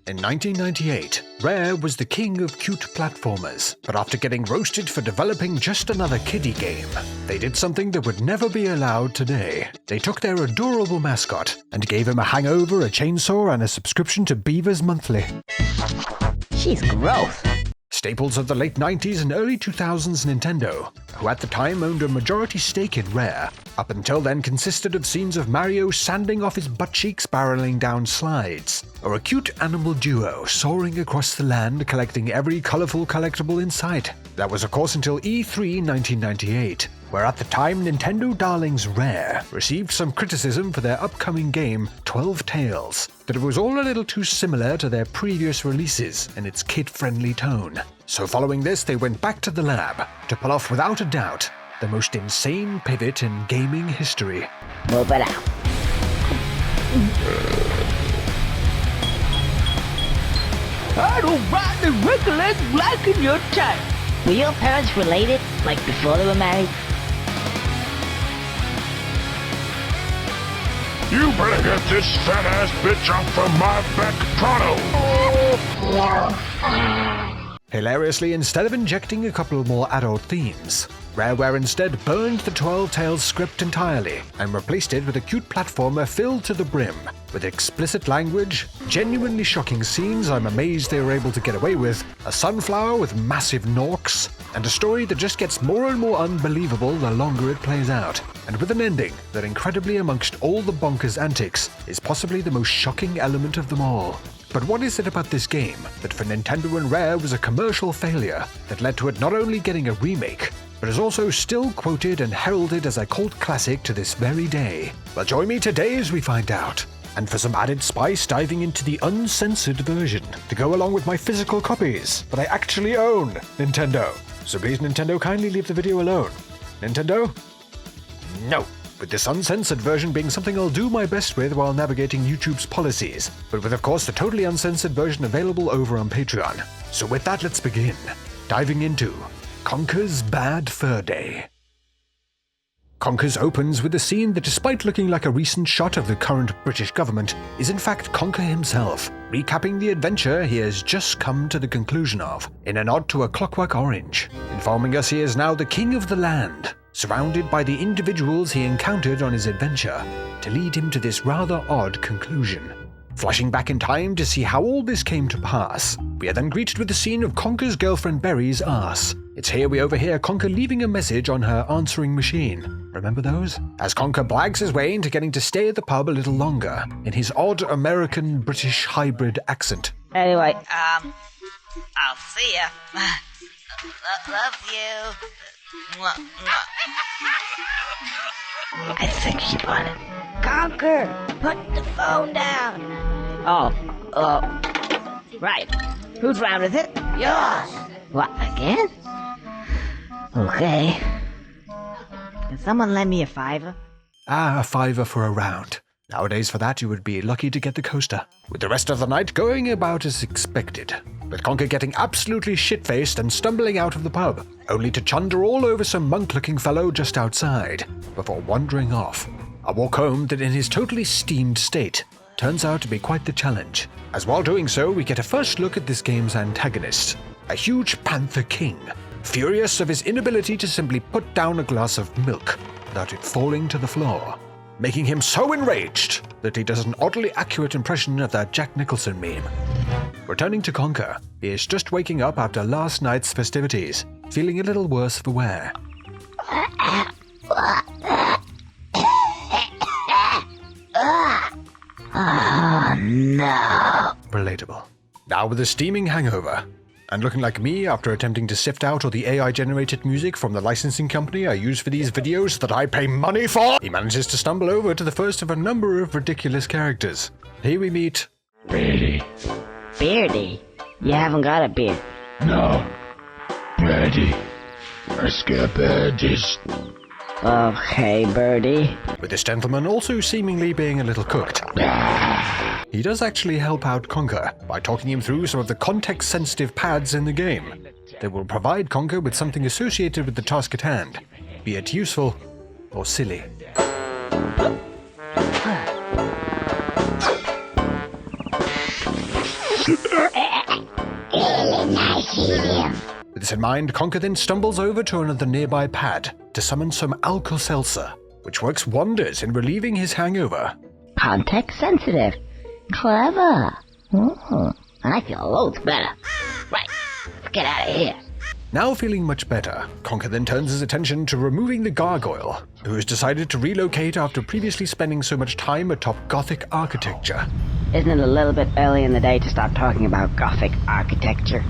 In 1998, Rare was the king of cute platformers, but after getting roasted for developing just another kiddie game, they did something that would never be allowed today. They took their adorable mascot and gave him a hangover, a chainsaw, and a subscription to Beavers Monthly. She's gross. Staples of the late 90s and early 2000s Nintendo, who at the time owned a majority stake in Rare, up until then consisted of scenes of Mario sanding off his butt cheeks barreling down slides, or a cute animal duo soaring across the land collecting every colourful collectible in sight. That was of course until E3 1998, where at the time Nintendo darlings Rare received some criticism for their upcoming game 12 Tales, that it was all a little too similar to their previous releases in its kid-friendly tone. So following this, they went back to the lab to pull off without a doubt the most insane pivot in gaming history. Move it out. I don't rightly recollect liking your type. Were your parents related, like before they were married? You better get this fat-ass bitch off from my back pronto! Hilariously, instead of injecting a couple more adult themes, Rareware instead burned the 12 Tales script entirely and replaced it with a cute platformer filled to the brim with explicit language, genuinely shocking scenes I'm amazed they were able to get away with, a sunflower with massive norks, and a story that just gets more and more unbelievable the longer it plays out, and with an ending that incredibly amongst all the bonkers antics is possibly the most shocking element of them all. But what is it about this game that for Nintendo and Rare was a commercial failure that led to it not only getting a remake, but is also still quoted and heralded as a cult classic to this very day? Well, join me today as we find out. And for some added spice, diving into the uncensored version to go along with my physical copies that I actually own, Nintendo. So please, Nintendo, kindly leave the video alone. Nintendo? No. With this uncensored version being something I'll do my best with while navigating YouTube's policies, but with of course the totally uncensored version available over on Patreon. So with that, let's begin. Diving into Conker's Bad Fur Day. Conker's opens with a scene that, despite looking like a recent shot of the current British government, is in fact Conker himself, recapping the adventure he has just come to the conclusion of, in a nod to A Clockwork Orange, informing us he is now the king of the land, surrounded by the individuals he encountered on his adventure, to lead him to this rather odd conclusion. Flashing back in time to see how all this came to pass, we are then greeted with the scene of Conker's girlfriend Berry's arse. It's here we overhear Conker leaving a message on her answering machine. Remember those? As Conker blags his way into getting to stay at the pub a little longer, in his odd American-British hybrid accent. Anyway, I'll see ya. Love you. Mwah, mwah. I think she won it. Conker, put the phone down. Oh, right. Whose round is it? Yours. What, again? Okay. Can someone lend me a $5? Ah, a $5 for a round. Nowadays for that you would be lucky to get the coaster. With the rest of the night going about as expected, with Conker getting absolutely shit-faced and stumbling out of the pub, only to chunder all over some monk-looking fellow just outside, before wandering off. A walk home that in his totally steamed state turns out to be quite the challenge, as while doing so we get a first look at this game's antagonist, a huge panther king, furious of his inability to simply put down a glass of milk without it falling to the floor, making him so enraged that he does an oddly accurate impression of that Jack Nicholson meme. Returning to Conker, he is just waking up after last night's festivities, feeling a little worse for wear. Oh, no. Relatable. Now with a steaming hangover, and looking like me after attempting to sift out all the AI-generated music from the licensing company I use for these videos that I pay money for, he manages to stumble over to the first of a number of ridiculous characters. Here we meet Beardy. Beardy? You haven't got a beard. No. Birdie. I scare birdies. Okay, Birdie. with this gentleman also seemingly being a little cooked. He does actually help out Conker by talking him through some of the context-sensitive pads in the game that will provide Conker with something associated with the task at hand, be it useful or silly. Really nice eating. With this in mind, Conker then stumbles over to another nearby pad to summon some Alka-Seltzer, which works wonders in relieving his hangover. Context sensitive. Clever. I feel loads better. Right, let's get out of here. Now feeling much better, Conker then turns his attention to removing the gargoyle, who has decided to relocate after previously spending so much time atop Gothic architecture. Isn't it a little bit early in the day to start talking about Gothic architecture?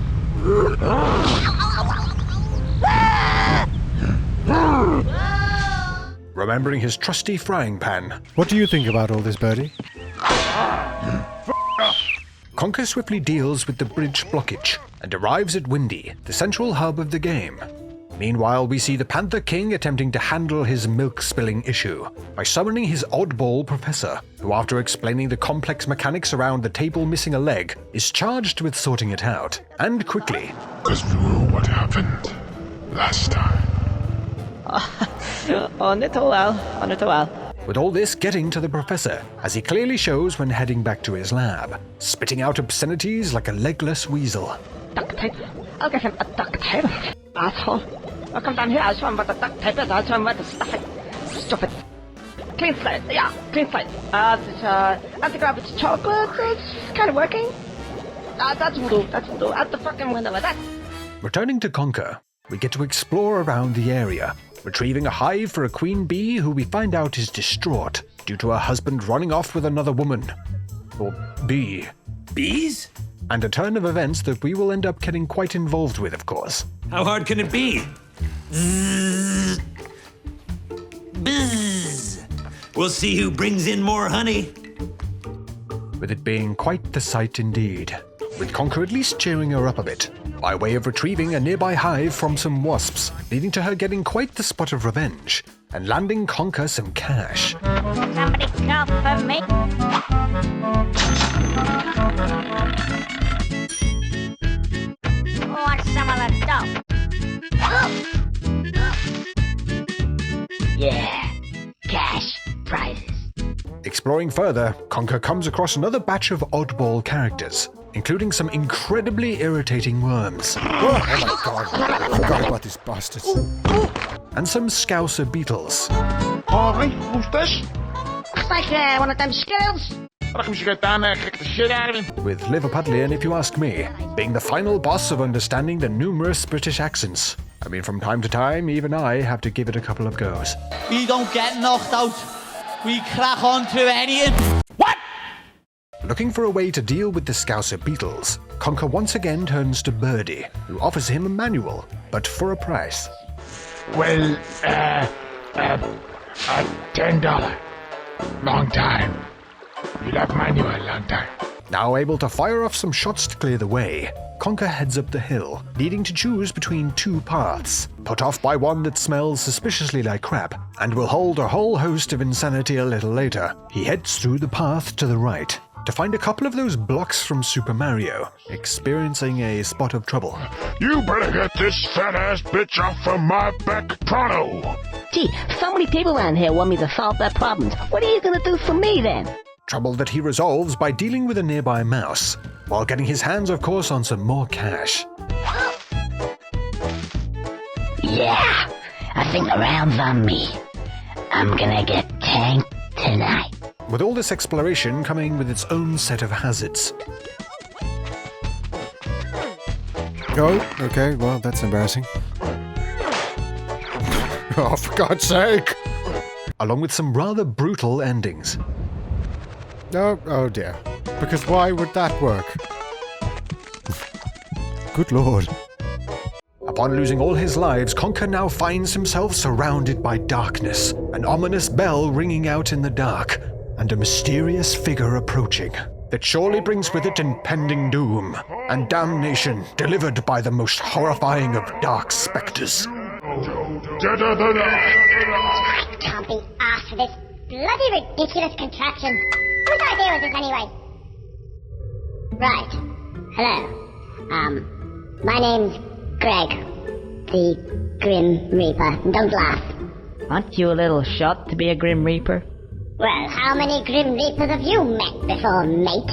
Remembering his trusty frying pan, What do you think about all this, Birdie? Conker swiftly deals with the bridge blockage and arrives at Windy, the central hub of the game. Meanwhile, we see the Panther King attempting to handle his milk-spilling issue by summoning his oddball professor, who after explaining the complex mechanics around the table missing a leg, is charged with sorting it out, and quickly. Because we know what happened last time. On it well. With all this getting to the professor, as he clearly shows when heading back to his lab, spitting out obscenities like a legless weasel. Duct tape? I'll get him a duct tape. Asshole. I'll come down here, I'll show him what the duct tape is, I'll show him where to stuff it. Stupid. Clean slate, yeah, clean slate. This, anti-gravity chocolate, it's kind of working. That's voodoo. Out the fucking window with that. Returning to Conker, we get to explore around the area, retrieving a hive for a queen bee who we find out is distraught due to her husband running off with another woman. Or bee. Bees? And a turn of events that we will end up getting quite involved with, of course. How hard can it be? Bzzz. Bzzz. We'll see who brings in more honey. With it being quite the sight indeed, with Conker at least cheering her up a bit, by way of retrieving a nearby hive from some wasps, leading to her getting quite the spot of revenge, and landing Conker some cash. Somebody call for me. Want some of the dope? Yeah, cash prizes. Exploring further, Conker comes across another batch of oddball characters, including some incredibly irritating worms, Oh my god, I forgot about these bastards. and some Scouser beetles. Alright, who's this? Looks like one of them skills. I reckon we should get down there and kick the shit out of him. With Liverpudlian, if you ask me, being the final boss of understanding the numerous British accents. I mean, from time to time, even I have to give it a couple of goes. We don't get knocked out. We crack on through anything. Looking for a way to deal with the Scouser beetles, Conker once again turns to Birdie, who offers him a manual, but for a price. Well, $10. Long time. You'll have manual long time. Now able to fire off some shots to clear the way, Conker heads up the hill, needing to choose between two paths, put off by one that smells suspiciously like crap, and will hold a whole host of insanity a little later. He heads through the path to the right, to find a couple of those blocks from Super Mario, experiencing a spot of trouble. You better get this fat-ass bitch off of my back pronto. Gee, so many people around here want me to solve their problems. What are you gonna do for me then? Trouble that he resolves by dealing with a nearby mouse, while getting his hands, of course, on some more cash. Yeah, I think the round's on me. I'm gonna get tanked tonight. With all this exploration coming with its own set of hazards. Oh, okay, well, that's embarrassing. Oh, for God's sake! Along with some rather brutal endings. Oh dear. Because why would that work? Good lord. Upon losing all his lives, Conker now finds himself surrounded by darkness, an ominous bell ringing out in the dark, and a mysterious figure approaching that surely brings with it impending doom and damnation delivered by the most horrifying of dark spectres. Can't be asked for this bloody ridiculous contraption. Whose idea was this anyway? Right. Hello. My name's Greg, the Grim Reaper. Don't laugh. Aren't you a little shot to be a Grim Reaper? Well, how many Grim Reapers have you met before, mate?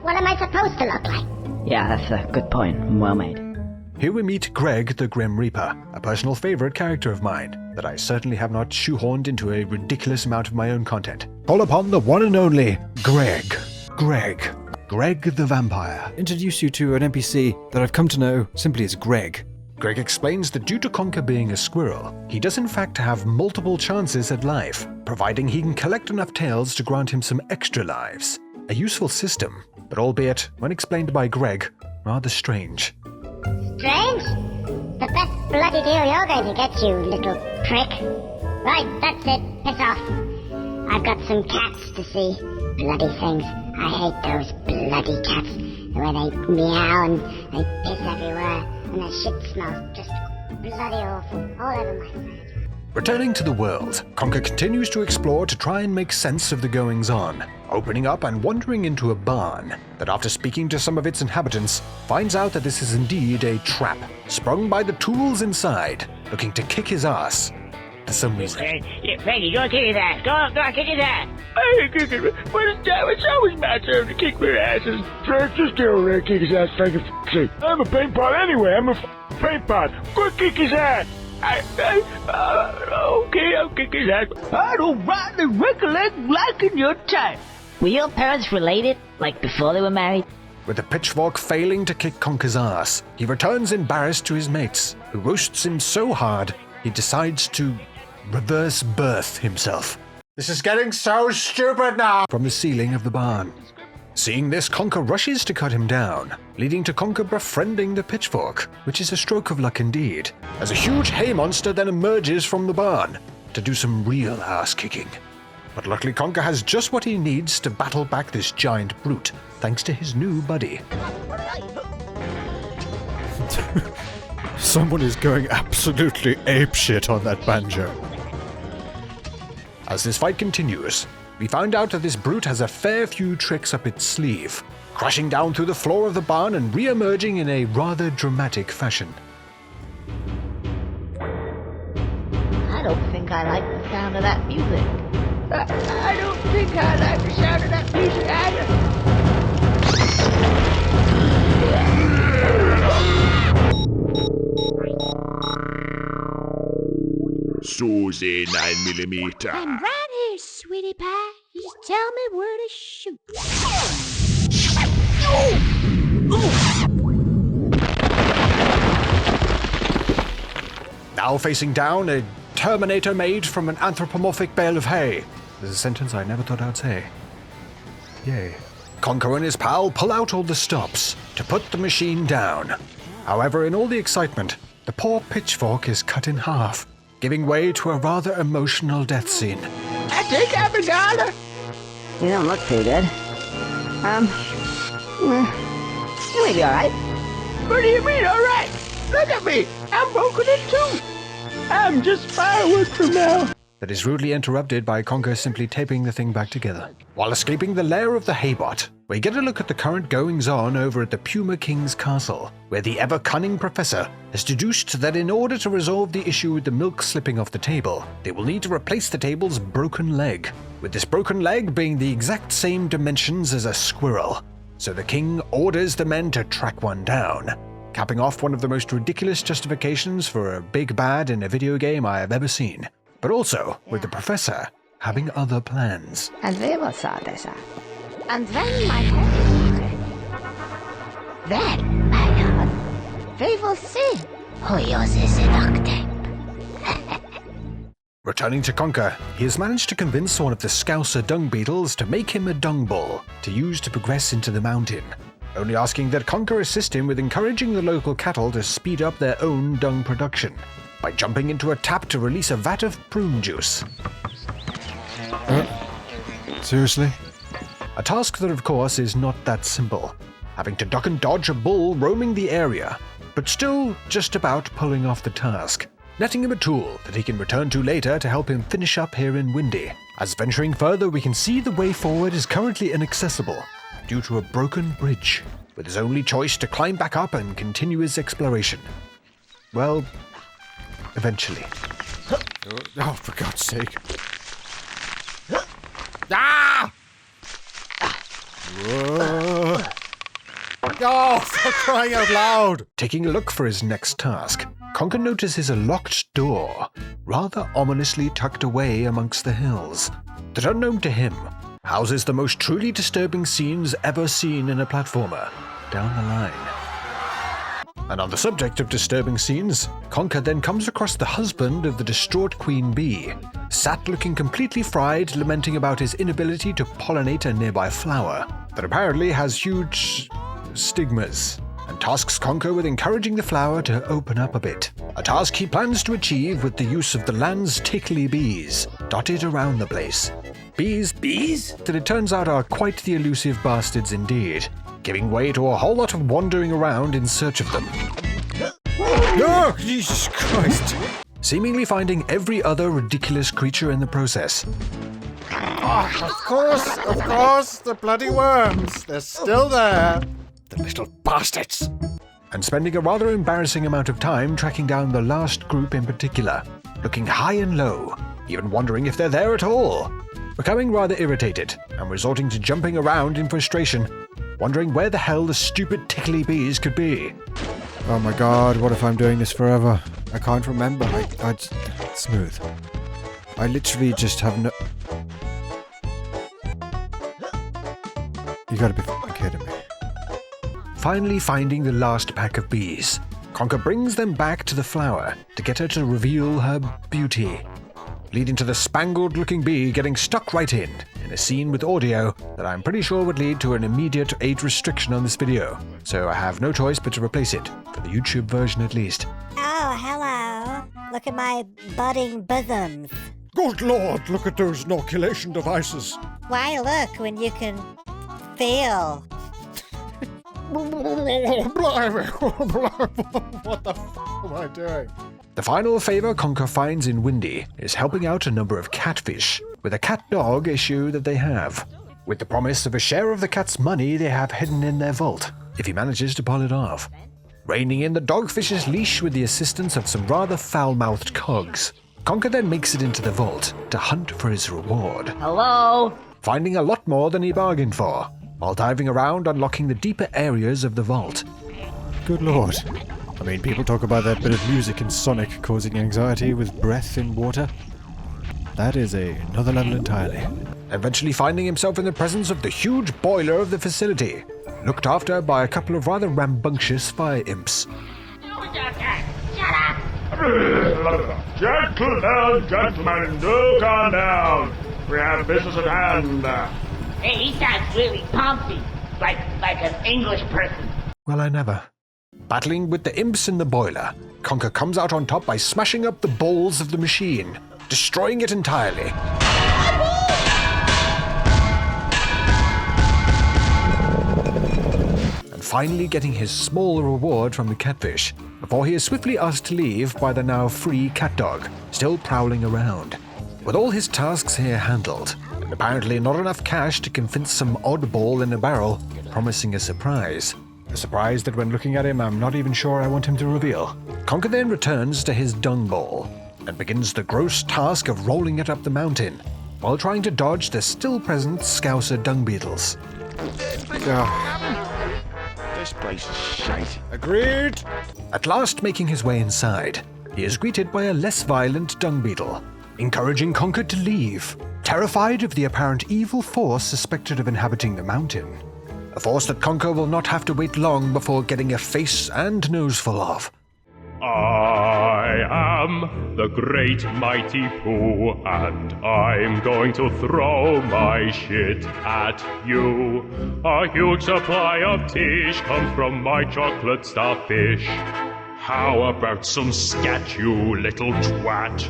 What am I supposed to look like? Yeah, that's a good point. Well made. Here we meet Greg the Grim Reaper, a personal favorite character of mine that I certainly have not shoehorned into a ridiculous amount of my own content. Call upon the one and only Greg. Greg the Vampire. Introduce you to an NPC that I've come to know simply as Greg. Greg explains that due to Conker being a squirrel, he does in fact have multiple chances at life, providing he can collect enough tails to grant him some extra lives. A useful system, but albeit, when explained by Greg, rather strange. Strange? The best bloody deal you're going to get, you little prick. Right, that's it. Piss off. I've got some cats to see. Bloody things. I hate those bloody cats. The way they meow and they piss everywhere. And their shit smells just bloody awful. All over my face. Returning to the world, Conker continues to explore to try and make sense of the goings-on, opening up and wandering into a barn that, after speaking to some of its inhabitants, finds out that this is indeed a trap, sprung by the tools inside, looking to kick his ass for some reason. Frankie, go kick his ass. Go kick his ass. I ain't kicking it. But it's always my turn to kick their asses. Frank, just get over there and kick his ass, Frank, for sake. I'm a paint pot anyway. I'm a paint pot. Go kick his ass. Okay, I'll kick his ass. I don't rightly recollect liking your type. Were your parents related, like before they were married? With the pitchfork failing to kick Conker's ass, he returns embarrassed to his mates, who roasts him so hard he decides to reverse birth himself. This is getting so stupid now! From the ceiling of the barn. Seeing this, Conker rushes to cut him down, leading to Conker befriending the pitchfork, which is a stroke of luck indeed, as a huge hay monster then emerges from the barn to do some real ass-kicking. But luckily Conker has just what he needs to battle back this giant brute, thanks to his new buddy. Someone is going absolutely apeshit on that banjo. As this fight continues, we find out that this brute has a fair few tricks up its sleeve, crashing down through the floor of the barn and re-emerging in a rather dramatic fashion. I don't think I like the sound of that music. I don't think I like the sound of that music either. Susie 9mm. I'm right here, sweetie pie. Just tell me where to shoot. Now facing down, a Terminator made from an anthropomorphic bale of hay. This is a sentence I never thought I'd say. Yay. Conker and his pal pull out all the stops to put the machine down. However, in all the excitement, the poor pitchfork is cut in half, giving way to a rather emotional death scene. I think I'm a dollar. You don't look too good. You may be alright. What do you mean, all right? Look at me. I'm broken in two. I'm just firewood for now. That is rudely interrupted by Conker simply taping the thing back together. While escaping the lair of the Haybot, we get a look at the current goings-on over at the Puma King's castle, where the ever-cunning professor has deduced that in order to resolve the issue with the milk slipping off the table, they will need to replace the table's broken leg, with this broken leg being the exact same dimensions as a squirrel. So the king orders the men to track one down, capping off one of the most ridiculous justifications for a big bad in a video game I have ever seen. But also with the professor having other plans. And we will saw this out. And then my parents. Then, my lord, we will see who uses the duct tape. Returning to Conker, he has managed to convince one of the Scouser dung beetles to make him a dung ball to use to progress into the mountain, only asking that Conker assist him with encouraging the local cattle to speed up their own dung production by jumping into a tap to release a vat of prune juice. Seriously? A task that of course is not that simple, having to duck and dodge a bull roaming the area, but still just about pulling off the task, netting him a tool that he can return to later to help him finish up here in Windy. As venturing further, we can see the way forward is currently inaccessible due to a broken bridge, with his only choice to climb back up and continue his exploration. Well, eventually. Oh, for God's sake. Ah! Whoa. Oh, for crying out loud! Taking a look for his next task, Conker notices a locked door, rather ominously tucked away amongst the hills, that unknown to him, houses the most truly disturbing scenes ever seen in a platformer down the line. And on the subject of disturbing scenes, Conker then comes across the husband of the distraught Queen Bee, sat looking completely fried, lamenting about his inability to pollinate a nearby flower that apparently has huge stigmas, and tasks Conker with encouraging the flower to open up a bit, a task he plans to achieve with the use of the land's tickly bees dotted around the place. Bees that it turns out are quite the elusive bastards indeed, giving way to a whole lot of wandering around in search of them. No, Jesus Christ! Seemingly finding every other ridiculous creature in the process. Oh, of course, the bloody worms. They're still there. The little bastards. And spending a rather embarrassing amount of time tracking down the last group in particular, looking high and low, even wondering if they're there at all. Becoming rather irritated and resorting to jumping around in frustration, wondering where the hell the stupid tickly bees could be. Oh my god, what if I'm doing this forever? I can't remember. Smooth. I literally just have no... You gotta be fucking kidding me. Finally finding the last pack of bees, Conker brings them back to the flower to get her to reveal her beauty, leading to the spangled-looking bee getting stuck right in a scene with audio that I'm pretty sure would lead to an immediate age restriction on this video, so I have no choice but to replace it, for the YouTube version at least. Oh, hello. Look at my budding bosoms. Good lord, look at those inoculation devices. Why look when you can feel? Blimey, what the f*** am I doing? The final favor Conker finds in Windy is helping out a number of catfish with a cat-dog issue that they have, with the promise of a share of the cat's money they have hidden in their vault, if he manages to pull it off. Reining in the dogfish's leash with the assistance of some rather foul-mouthed cogs, Conker then makes it into the vault to hunt for his reward. Hello? Finding a lot more than he bargained for, while diving around unlocking the deeper areas of the vault. Good lord. I mean, people talk about that bit of music in Sonic causing anxiety with breath in water. That is another level entirely. Eventually finding himself in the presence of the huge boiler of the facility, looked after by a couple of rather rambunctious fire imps. Gentlemen, do calm down. We have business at hand. Hey, he sounds really pompy, like an English person. Well, I never. Battling with the imps in the boiler, Conker comes out on top by smashing up the balls of the machine, destroying it entirely. And finally getting his small reward from the catfish, before he is swiftly asked to leave by the now free cat dog, still prowling around. With all his tasks here handled, and apparently not enough cash to convince some oddball in a barrel, promising a surprise. A surprise that when looking at him, I'm not even sure I want him to reveal. Conker then returns to his dung ball, and begins the gross task of rolling it up the mountain, while trying to dodge the still-present Scouser dung beetles. This place is shite. Agreed. At last making his way inside, he is greeted by a less violent dung beetle, encouraging Conker to leave, terrified of the apparent evil force suspected of inhabiting the mountain. A force that Conker will not have to wait long before getting a face and nose full of. I am the great mighty Pooh, and I'm going to throw my shit at you. A huge supply of tish comes from my chocolate starfish. How about some scat, you little twat?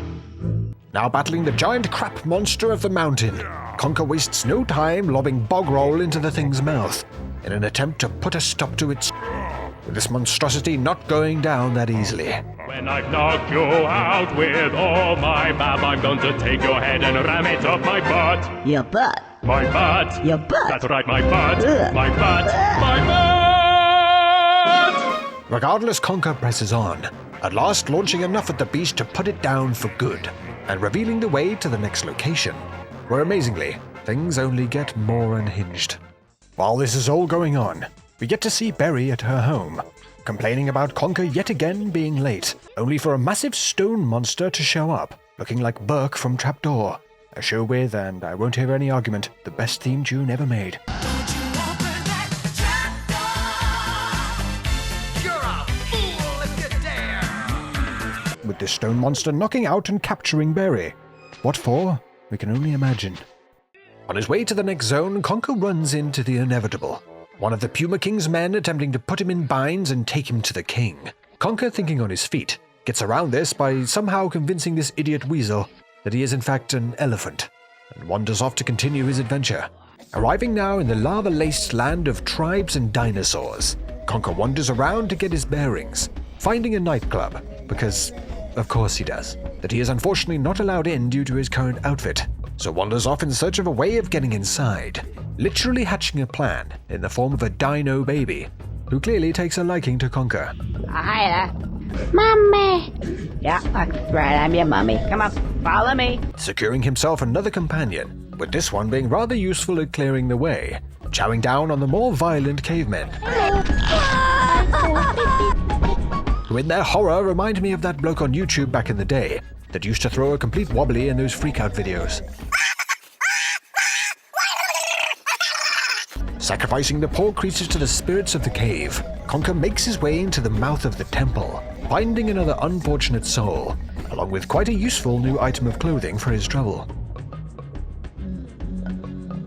Now battling the giant crap monster of the mountain, Conker wastes no time lobbing bog roll into the thing's mouth in an attempt to put a stop to its... with this monstrosity not going down that easily. When I've knocked you out with all my bab, I'm going to take your head and ram it up my butt. Your butt. My butt. Your butt. That's right, my butt. Ugh. My butt. My butt! Regardless, Conker presses on, at last launching enough at the beast to put it down for good, and revealing the way to the next location, where amazingly, things only get more unhinged. While this is all going on, We get to see Berry at her home, complaining about Conker yet again being late, only for a massive stone monster to show up, looking like Burke from Trapdoor. A show with, and I won't hear any argument, the best theme tune ever made. With the stone monster knocking out and capturing Berry. What for? We can only imagine. On his way to the next zone, Conker runs into the inevitable. One of the Puma King's men attempting to put him in binds and take him to the king. Conker, thinking on his feet, gets around this by somehow convincing this idiot weasel that he is in fact an elephant, and wanders off to continue his adventure. Arriving now in the lava-laced land of tribes and dinosaurs, Conker wanders around to get his bearings, finding a nightclub, because of course he does, that he is unfortunately not allowed in due to his current outfit, so wanders off in search of a way of getting inside, literally hatching a plan in the form of a dino baby, who clearly takes a liking to Conker. Hi there. Mummy! Yeah, that's right, I'm your mummy. Come on, follow me. Securing himself another companion, with this one being rather useful at clearing the way, chowing down on the more violent cavemen, who in their horror remind me of that bloke on YouTube back in the day that used to throw a complete wobbly in those freakout videos. Sacrificing the poor creatures to the spirits of the cave, Conker makes his way into the mouth of the temple, finding another unfortunate soul, along with quite a useful new item of clothing for his trouble.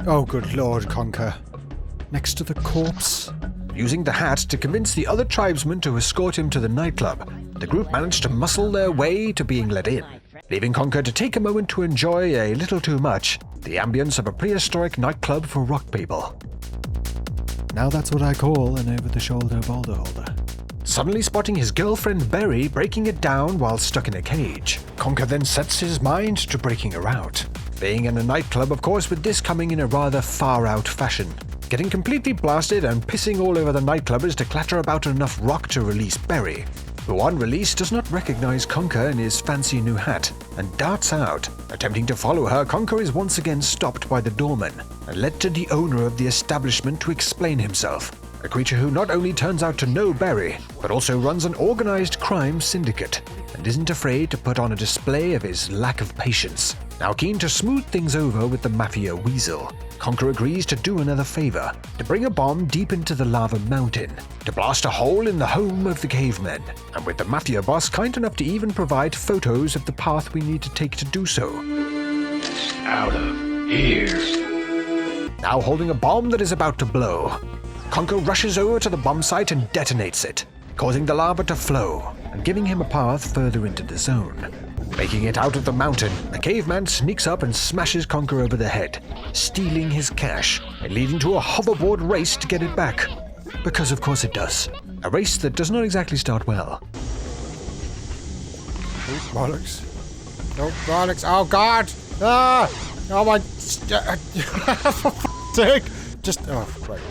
Oh, good lord, Conker. Next to the corpse? Using the hat to convince the other tribesmen to escort him to the nightclub, the group managed to muscle their way to being let in, leaving Conker to take a moment to enjoy a little too much the ambience of a prehistoric nightclub for rock people. Now that's what I call an over-the-shoulder boulder holder. Suddenly spotting his girlfriend Berry breaking it down while stuck in a cage, Conker then sets his mind to breaking her out. Being in a nightclub, of course, with this coming in a rather far-out fashion. Getting completely blasted and pissing all over the nightclubbers to clatter about enough rock to release Berry, who on release does not recognize Conker in his fancy new hat, and darts out. Attempting to follow her, Conker is once again stopped by the doorman, and led to the owner of the establishment to explain himself. A creature who not only turns out to know Berry, but also runs an organized crime syndicate, and isn't afraid to put on a display of his lack of patience. Now keen to smooth things over with the Mafia Weasel, Conker agrees to do another favor, to bring a bomb deep into the lava mountain, to blast a hole in the home of the cavemen, and with the Mafia boss kind enough to even provide photos of the path we need to take to do so. Out of here. Now holding a bomb that is about to blow, Conker rushes over to the bomb site and detonates it, causing the lava to flow and giving him a path further into the zone. Making it out of the mountain, the caveman sneaks up and smashes Conker over the head, stealing his cash and leading to a hoverboard race to get it back. Because of course it does. A race that does not exactly start well. Oh, bollocks. Oh, bollocks. Oh, God! Ah! Oh, my... For f***'s sake! Just... Oh, right.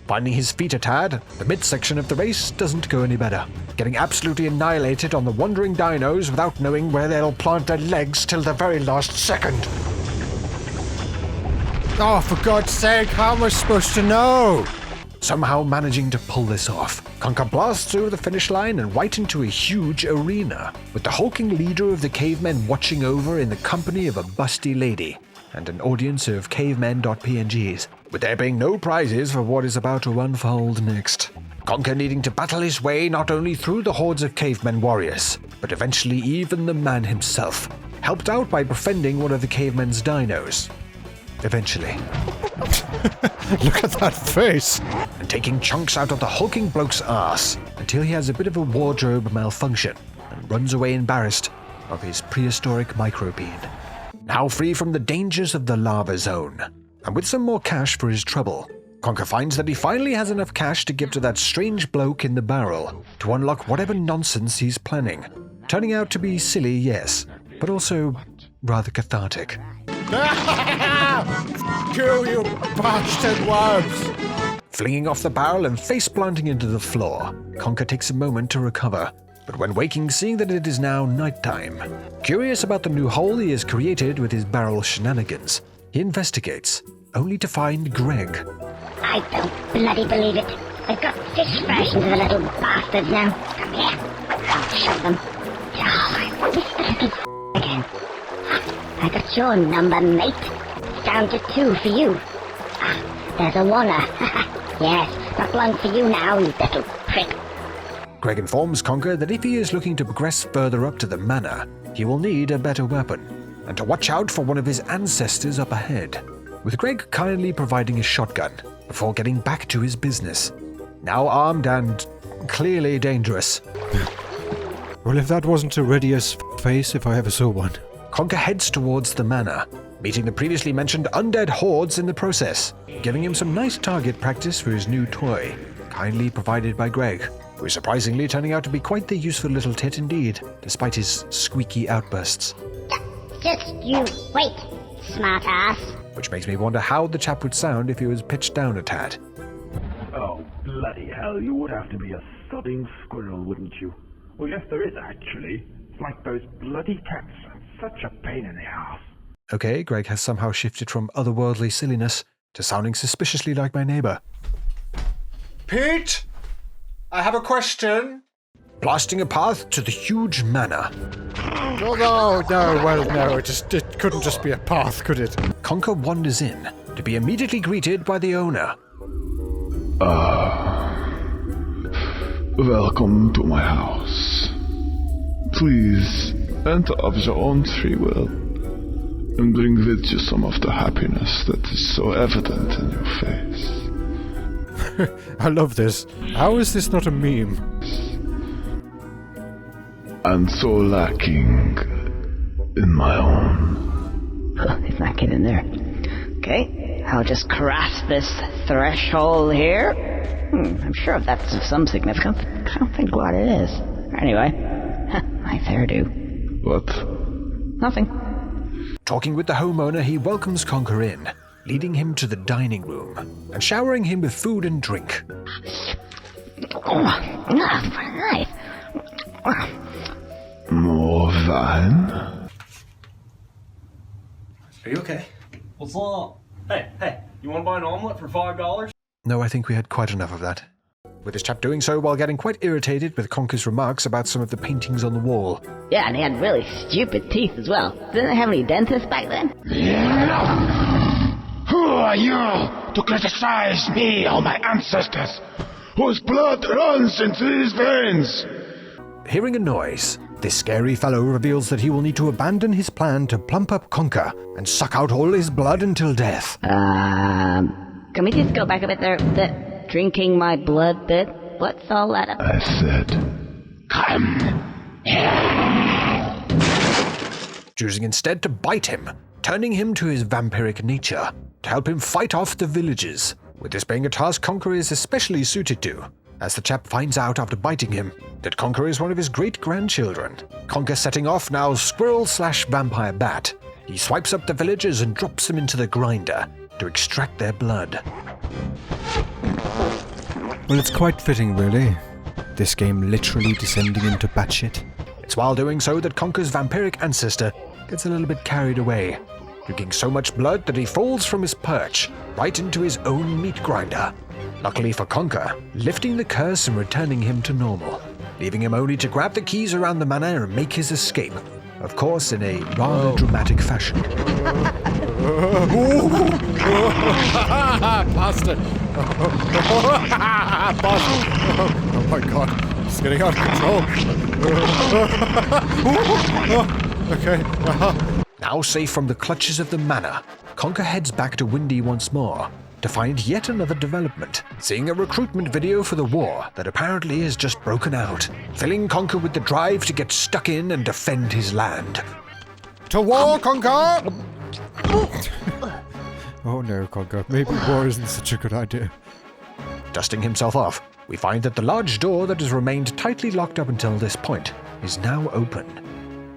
Finding his feet a tad, the midsection of the race doesn't go any better, getting absolutely annihilated on the wandering dinos without knowing where they'll plant their legs till the very last second. Oh, for God's sake, how am I supposed to know? Somehow managing to pull this off, Conker blasts through the finish line and right into a huge arena, with the hulking leader of the cavemen watching over in the company of a busty lady and an audience of cavemen.pngs, with there being no prizes for what is about to unfold next. Conker needing to battle his way not only through the hordes of cavemen warriors, but eventually even the man himself, helped out by befriending one of the cavemen's dinos. Eventually. Look at that face! And taking chunks out of the hulking bloke's ass until he has a bit of a wardrobe malfunction and runs away embarrassed of his prehistoric microbead. Now free from the dangers of the lava zone, and with some more cash for his trouble, Conker finds that he finally has enough cash to give to that strange bloke in the barrel to unlock whatever nonsense he's planning. Turning out to be silly, yes, but also rather cathartic. You bastard worms! Flinging off the barrel and face-planting into the floor, Conker takes a moment to recover, but when waking, seeing that it is now nighttime. Curious about the new hole he has created with his barrel shenanigans, he investigates, only to find Greg. I don't bloody believe it. I've got fish versions of the little bastards now. Come here. I'll show them. Oh, this little again. I got your number, mate. It's down to 2 for you. There's a wanna. Yes, not long for you now, you little prick. Greg informs Conker that if he is looking to progress further up to the manor, he will need a better weapon, and to watch out for one of his ancestors up ahead, with Greg kindly providing a shotgun before getting back to his business, now armed and clearly dangerous. Well, if that wasn't a ready-as face if I ever saw one. Conker heads towards the manor, meeting the previously mentioned undead hordes in the process, giving him some nice target practice for his new toy, kindly provided by Greg, who is surprisingly turning out to be quite the useful little tit indeed, despite his squeaky outbursts. Just you wait, smart ass. Which makes me wonder how the chap would sound if he was pitched down a tad. Oh, bloody hell, you would have to be a sodding squirrel, wouldn't you? Well, yes, there is, actually. It's like those bloody cats. Such a pain in the ass. Okay, Greg has somehow shifted from otherworldly silliness to sounding suspiciously like my neighbor. Pete! I have a question. Blasting a path to the huge manor. No, it couldn't just be a path, could it? Conker wanders in, to be immediately greeted by the owner. Welcome to my house. Please, enter of your own free will, and bring with you some of the happiness that is so evident in your face. I love this. How is this not a meme? And so lacking in my own. He's not getting there. Okay, I'll just cross this threshold here. I'm sure that's of some significance. I don't think what it is. Anyway, my hairdo. What? Nothing. Talking with the homeowner, he welcomes Conker in, leading him to the dining room and showering him with food and drink. Nice. More wine? Are you okay? What's up? Hey, you want to buy an omelet for $5? No, I think we had quite enough of that. With this chap doing so while getting quite irritated with Conker's remarks about some of the paintings on the wall. Yeah, and he had really stupid teeth as well. Didn't they have any dentists back then? Who are you to criticize me or my ancestors, whose blood runs into these veins? Hearing a noise, this scary fellow reveals that he will need to abandon his plan to plump up Conker and suck out all his blood until death. Can we just go back a bit there? The drinking my blood bit? What's all that about? I said, Come here. Choosing instead to bite him, turning him to his vampiric nature to help him fight off the villagers, with this being a task Conker is especially suited to, as the chap finds out after biting him that Conker is one of his great-grandchildren. Conker setting off now squirrel/vampire bat. He swipes up the villagers and drops them into the grinder to extract their blood. Well, it's quite fitting, really. This game literally descending into batshit. It's while doing so that Conker's vampiric ancestor gets a little bit carried away, drinking so much blood that he falls from his perch right into his own meat grinder. Luckily for Conker, lifting the curse and returning him to normal, leaving him only to grab the keys around the manor and make his escape, of course in a rather dramatic fashion. Bastard! Bastard! Oh my god, it's getting out of control. Okay. Now safe from the clutches of the manor, Conker heads back to Windy once more to find yet another development, seeing a recruitment video for the war that apparently has just broken out, filling Conker with the drive to get stuck in and defend his land. To war, Conker! Oh no, Conker. Maybe war isn't such a good idea. Dusting himself off, we find that the large door that has remained tightly locked up until this point is now open.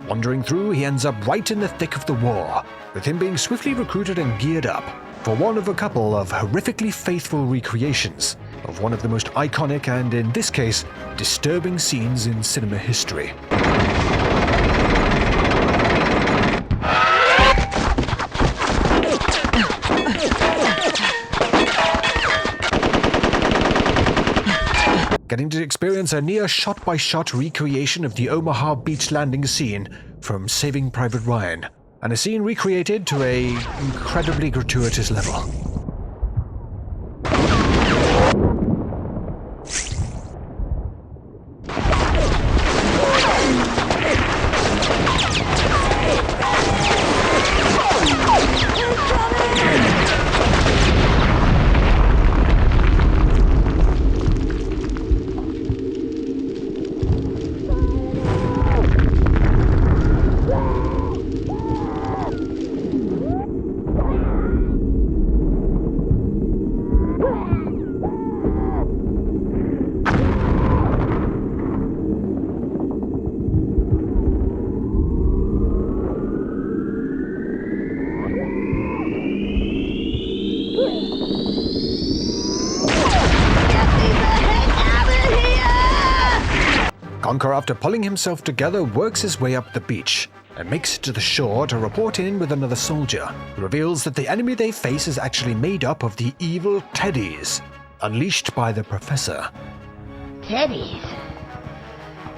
Wandering through, he ends up right in the thick of the war, with him being swiftly recruited and geared up for one of a couple of horrifically faithful recreations of one of the most iconic and, in this case, disturbing scenes in cinema history. getting to experience a near shot-by-shot recreation of the Omaha beach landing scene from Saving Private Ryan, and a scene recreated to a incredibly gratuitous level. Conker, after pulling himself together, works his way up the beach and makes it to the shore to report in with another soldier, who reveals that the enemy they face is actually made up of the evil Teddies, unleashed by the Professor. Teddies?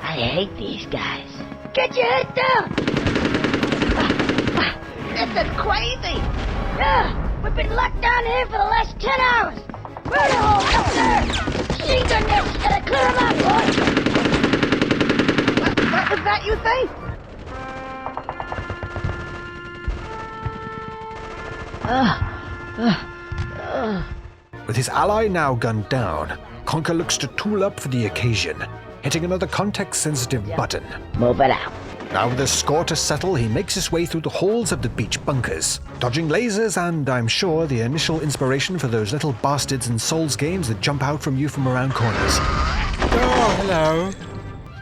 I hate these guys. Get your head down! This is crazy! We've been locked down here for the last 10 hours! Where the hell up there? Machine gun nets! Gotta clear them out, boys! What was that you say? With his ally now gunned down, Conker looks to tool up for the occasion, hitting another context-sensitive button. Move it out. Now with the score to settle, he makes his way through the halls of the beach bunkers, dodging lasers and, I'm sure, the initial inspiration for those little bastards in Souls games that jump out from you from around corners. Oh, hello.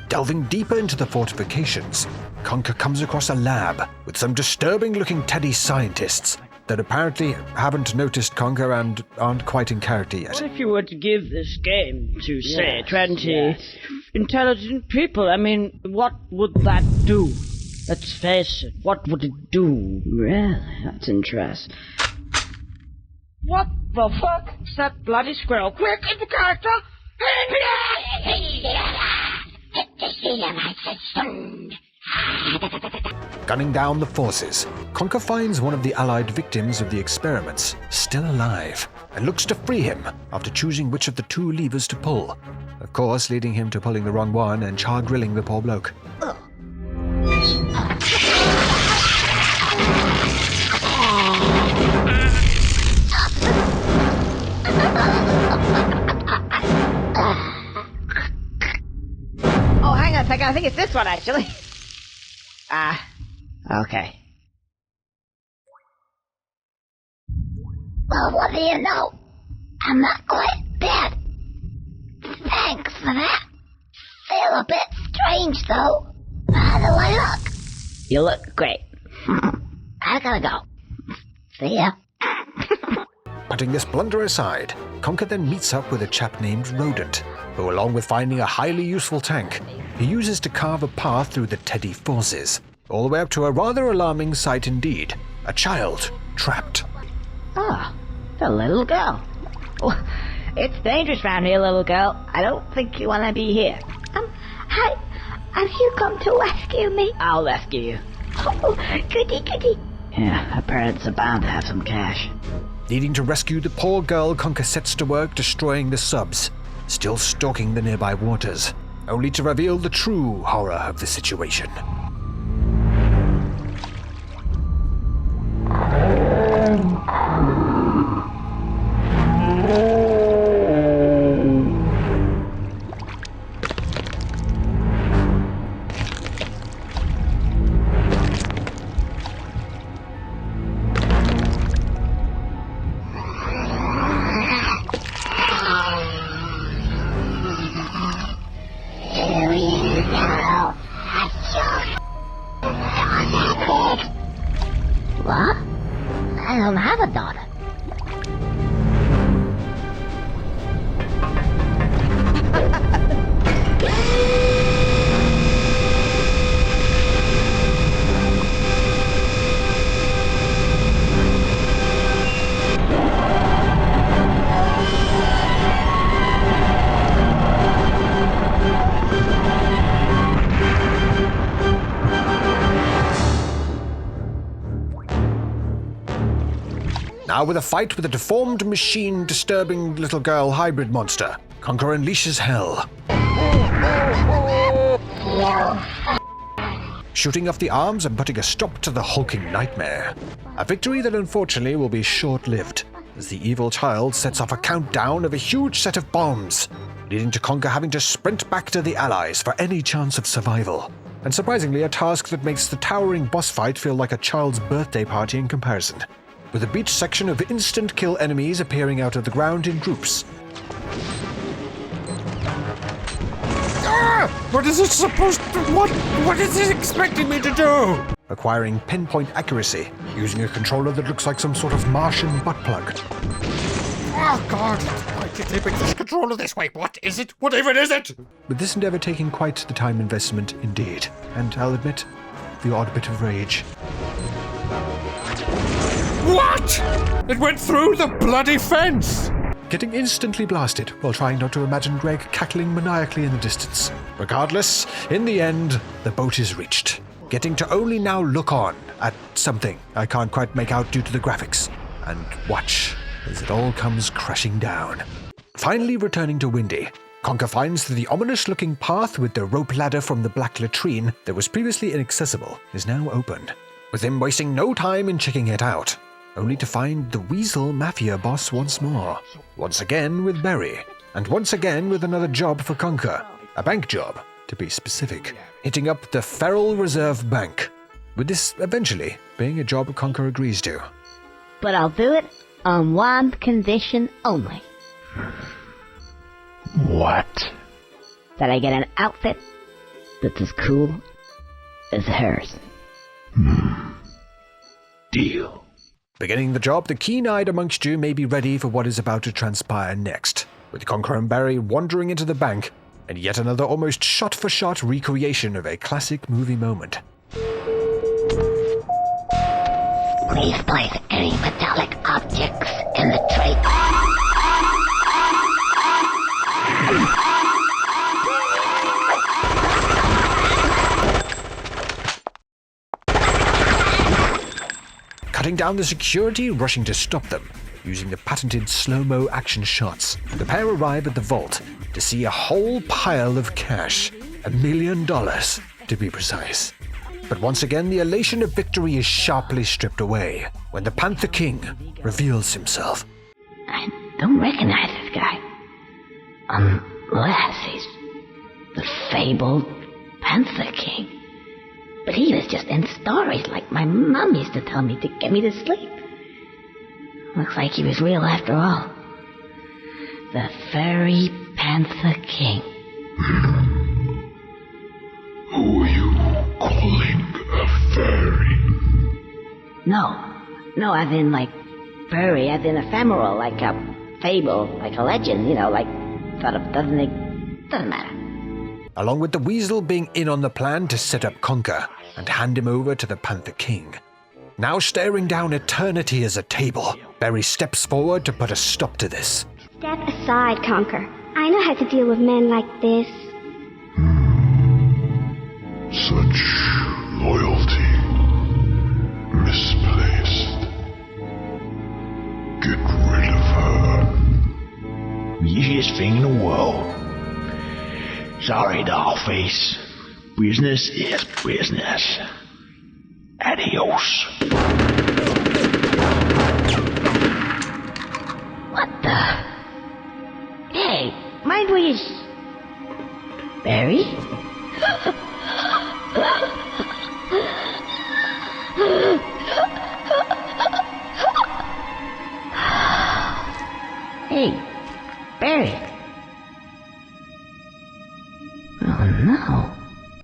Delving deeper into the fortifications, Conker comes across a lab with some disturbing-looking Teddy scientists that apparently haven't noticed Conker and aren't quite in character yet. What if you were to give this game to, say, 20 intelligent people? I mean, what would that do? Let's face it, what would it do? Really? That's interesting. What the fuck? It's that bloody squirrel. Quick, into character! Gunning down the forces, Conker finds one of the Allied victims of the experiments still alive and looks to free him after choosing which of the two levers to pull. Of course, leading him to pulling the wrong one and char-grilling the poor bloke. Oh, hang on a second. I think it's this one, actually. Okay. Well, what do you know? I'm not quite dead. Thanks for that. Feel a bit strange, though. How do I look? You look great. I gotta go. See ya. Putting this blunder aside, Conker then meets up with a chap named Rodent, who, along with finding a highly useful tank, he uses to carve a path through the Teddy forces, all the way up to a rather alarming sight indeed, a child trapped. Ah, the little girl. Oh, it's dangerous around here, little girl. I don't think you want to be here. Hi. Have you come to rescue me? I'll rescue you. Oh, goody, goody. Yeah, her parents are bound to have some cash. Needing to rescue the poor girl, Conker sets to work destroying the subs, still stalking the nearby waters, only to reveal the true horror of the situation. Here we go. Now with a fight with a deformed machine disturbing little girl hybrid monster, Conker unleashes hell. Shooting off the arms and putting a stop to the hulking nightmare. A victory that unfortunately will be short-lived, as the evil child sets off a countdown of a huge set of bombs, leading to Conker having to sprint back to the Allies for any chance of survival. And surprisingly, a task that makes the towering boss fight feel like a child's birthday party in comparison, with a beach section of instant kill enemies appearing out of the ground in groups. What is it supposed to... What is it expecting me to do? Acquiring pinpoint accuracy, using a controller that looks like some sort of Martian butt plug. Oh god, why did they bring this controller this way? What is it? What even is it? With this endeavor taking quite the time investment indeed, and I'll admit, the odd bit of rage. What? It went through the bloody fence! Getting instantly blasted while trying not to imagine Greg cackling maniacally in the distance. Regardless, in the end, the boat is reached, getting to only now look on at something I can't quite make out due to the graphics, and watch as it all comes crashing down. Finally returning to Windy, Conker finds that the ominous-looking path with the rope ladder from the black latrine that was previously inaccessible is now opened, with him wasting no time in checking it out, only to find the Weasel Mafia boss once more. Once again with Barry, and once again with another job for Conker. A bank job, to be specific. Hitting up the Feral Reserve Bank, with this eventually being a job Conker agrees to. But I'll do it on one condition only. What? That I get an outfit that's as cool as hers. Deal. Beginning the job, the keen-eyed amongst you may be ready for what is about to transpire next, with Conker and Barry wandering into the bank, and yet another almost shot-for-shot recreation of a classic movie moment. Please place any metallic objects in the tray. Cutting down the security, rushing to stop them, using the patented slow-mo action shots. The pair arrive at the vault to see a whole pile of cash, $1 million to be precise. But once again, the elation of victory is sharply stripped away when the Panther King reveals himself. I don't recognize this guy. Unless he's the fabled Panther King. But he was just in stories like my mom used to tell me to get me to sleep. Looks like he was real after all. The Fairy Panther King. Who are you calling a fairy? No, as in like furry, as in ephemeral, like a fable, like a legend, like sort of doesn't matter. Along with the Weasel being in on the plan to set up Conker and hand him over to the Panther King. Now staring down eternity as a table, Barry steps forward to put a stop to this. Step aside, Conker. I know how to deal with men like this. Such loyalty. Misplaced. Get rid of her. Easiest thing in the world. Sorry, Dollface. Business is business. Adios. What the? Hey, mind where you... Barry? Hey, Barry. Oh no.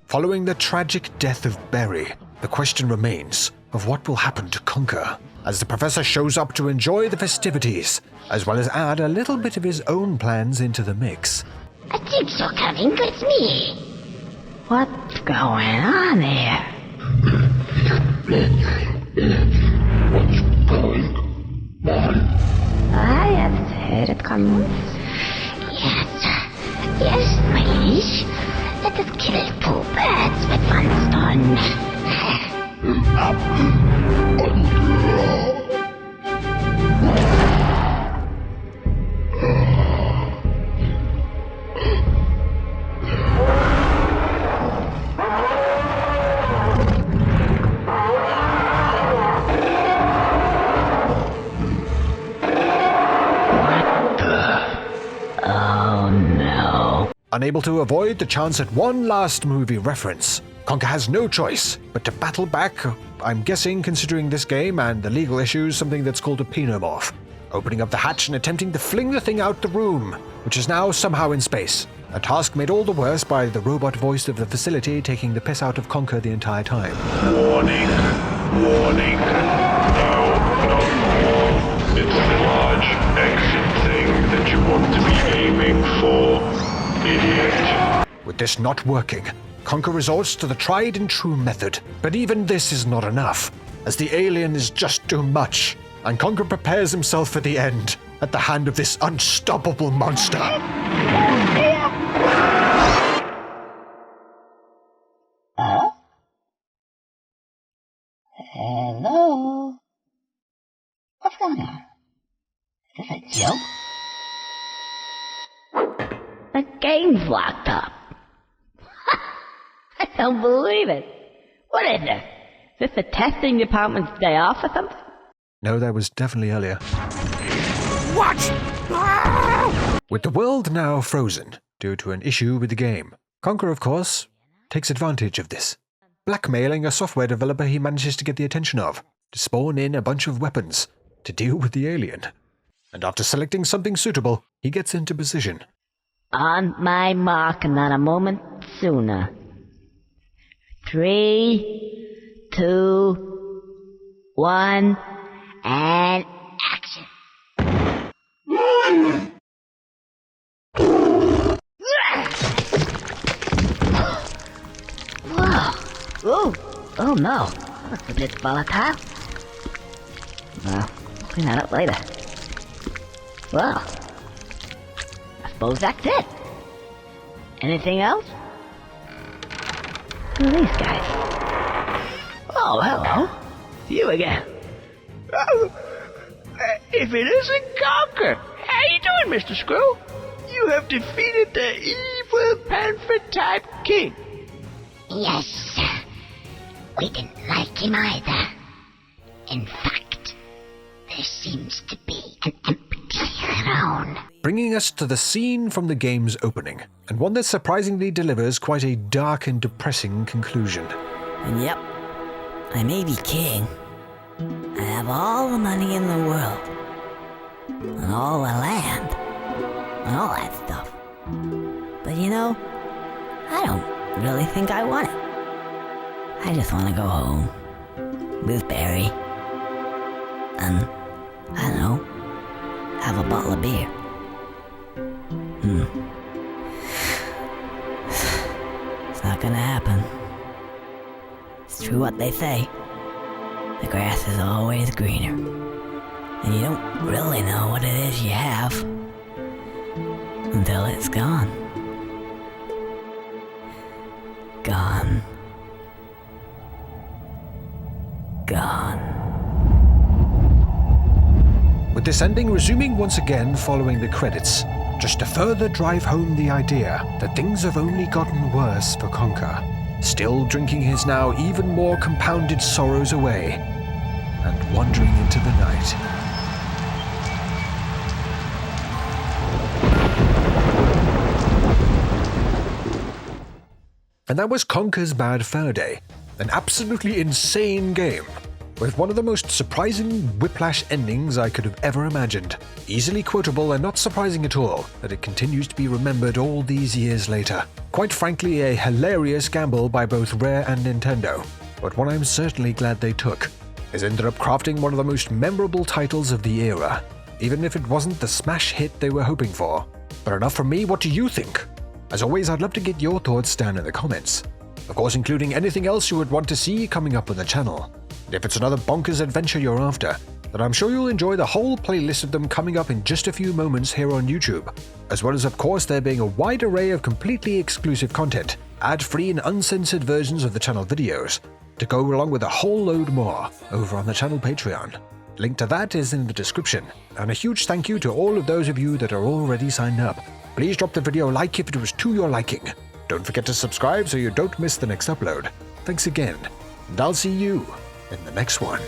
Following the tragic death of Barry, the question remains of what will happen to Conker, as the professor shows up to enjoy the festivities, as well as add a little bit of his own plans into the mix. I think so, coming. It's me. What's going on here? What's going on? I haven't heard it come. Yes, my liege. Let us kill 2 birds with one stone. Unable to avoid the chance at one last movie reference, Conker has no choice but to battle back, I'm guessing, considering this game and the legal issues, something that's called a penomorph, opening up the hatch and attempting to fling the thing out the room, which is now somehow in space. A task made all the worse by the robot voice of the facility taking the piss out of Conker the entire time. Warning. Warning. No. It's the large exit thing that you want to be aiming for, idiot. With this not working, Conker resorts to the tried and true method, but even this is not enough, as the alien is just too much, and Conker prepares himself for the end at the hand of this unstoppable monster. Hello? What's going on? Is this a joke? The game's locked up. I don't believe it. What is this? Is this the testing department's day off or something? No, that was definitely earlier. What? Ah! With the world now frozen due to an issue with the game, Conker, of course, takes advantage of this, blackmailing a software developer he manages to get the attention of, to spawn in a bunch of weapons to deal with the alien. And after selecting something suitable, he gets into position. On my mark, and not a moment sooner. 3, 2, 1, and action. Whoa! Oh no! That's a bit volatile. Well, we'll clean that up later. Well, I suppose that's it. Anything else? Who are these guys? Oh, hello. You again. Oh, if it isn't Conker. How you doing, Mr. Screw? You have defeated the evil Panther-type king. Yes. We didn't like him either. In fact, there seems to be an empty throne. Bringing us to the scene from the game's opening, and one that surprisingly delivers quite a dark and depressing conclusion. And yep, I may be king. I have all the money in the world, and all the land, and all that stuff. But you know, I don't really think I want it. I just want to go home with Barry and, I don't know, have a bottle of beer. It's not gonna happen. It's true what they say. The grass is always greener. And you don't really know what it is you have until it's gone. Gone. Gone. With this ending resuming once again following the credits, just to further drive home the idea that things have only gotten worse for Conker, still drinking his now even more compounded sorrows away, and wandering into the night. And that was Conker's Bad Fur Day, an absolutely insane game, with one of the most surprising whiplash endings I could have ever imagined. Easily quotable and not surprising at all that it continues to be remembered all these years later. Quite frankly, a hilarious gamble by both Rare and Nintendo, but one I'm certainly glad they took, as ended up crafting one of the most memorable titles of the era, even if it wasn't the smash hit they were hoping for. But enough from me, what do you think? As always, I'd love to get your thoughts down in the comments. Of course, including anything else you would want to see coming up on the channel. And if it's another bonkers adventure you're after, then I'm sure you'll enjoy the whole playlist of them coming up in just a few moments here on YouTube, as well as of course there being a wide array of completely exclusive content, ad-free and uncensored versions of the channel videos, to go along with a whole load more over on the channel Patreon. Link to that is in the description, and a huge thank you to all of those of you that are already signed up. Please drop the video a like if it was to your liking. Don't forget to subscribe so you don't miss the next upload. Thanks again, and I'll see you in the next one.